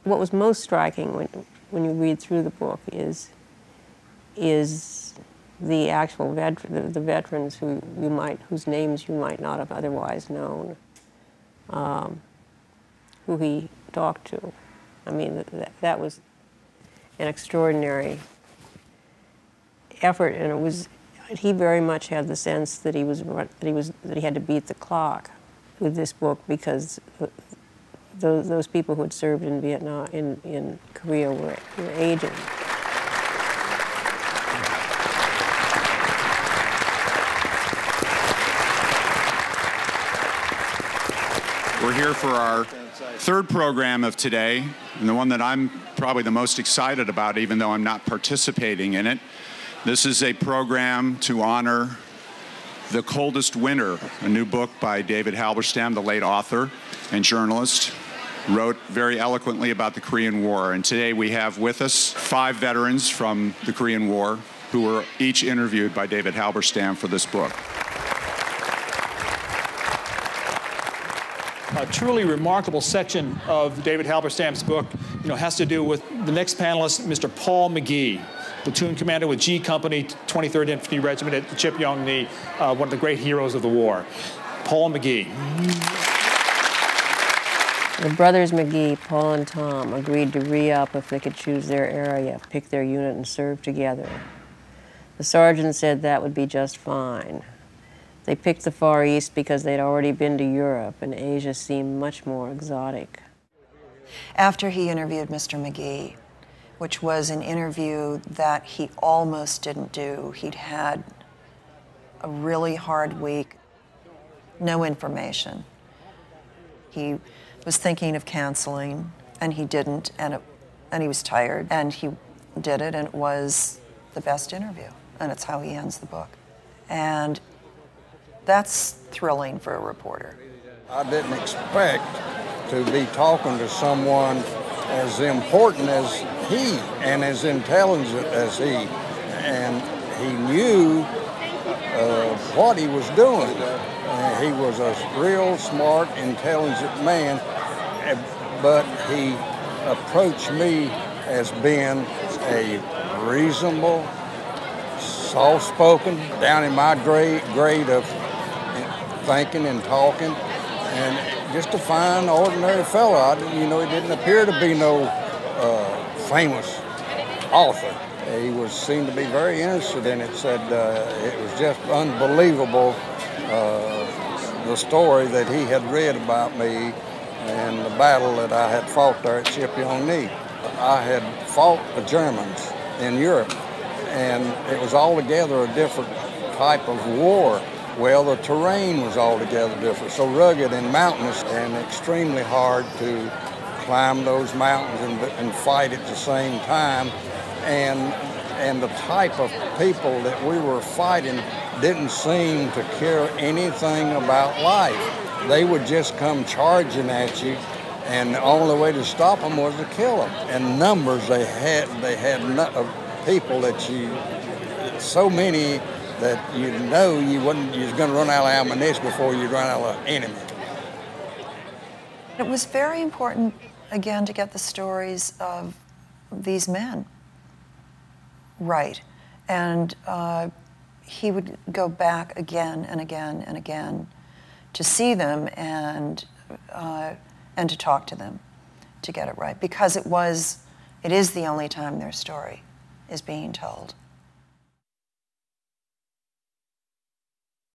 what was most striking when you read through the book is the actual the veterans whose names you might not have otherwise known, who he talked to. I mean, that was an extraordinary effort, and it was. He very much had the sense that he had to beat the clock with this book, because those people who had served in Vietnam, in Korea, were aging. We're here for our third program of today, and the one that I'm probably the most excited about, even though I'm not participating in it. This is a program to honor The Coldest Winter, a new book by David Halberstam, the late author and journalist, wrote very eloquently about the Korean War. And today we have with us 5 veterans from the Korean War who were each interviewed by David Halberstam for this book. A truly remarkable section of David Halberstam's book, has to do with the next panelist, Mr. Paul McGee, platoon commander with G Company, 23rd Infantry Regiment at Chipyong-ni, one of the great heroes of the war. Paul McGee. The brothers McGee, Paul and Tom, agreed to re-up if they could choose their area, pick their unit, and serve together. The sergeant said that would be just fine. They picked the Far East because they'd already been to Europe, and Asia seemed much more exotic. After he interviewed Mr. McGee, which was an interview that he almost didn't do, he'd had a really hard week, no information. He was thinking of canceling, and he didn't, and he was tired, and he did it, and it was the best interview, and it's how he ends the book. And that's thrilling for a reporter. I didn't expect to be talking to someone as important as he and as intelligent as he. And he knew what he was doing. He was a real smart, intelligent man, but he approached me as being a reasonable, soft-spoken, down in my grade of thinking and talking, and just a fine, ordinary fellow. He didn't appear to be no famous author. He seemed to be very interested in it. Said it was just unbelievable, the story that he had read about me and the battle that I had fought there at Chipyong-ni. I had fought the Germans in Europe, and it was altogether a different type of war. Well, the terrain was altogether different, so rugged and mountainous, and extremely hard to climb those mountains and fight at the same time. And the type of people that we were fighting didn't seem to care anything about life. They would just come charging at you, and the only way to stop them was to kill them. And numbers they had people that so many that you was going to run out of ammunition before you'd run out of enemy. It was very important, again, to get the stories of these men right. And he would go back again and again and again to see them and to talk to them to get it right, because it is the only time their story is being told.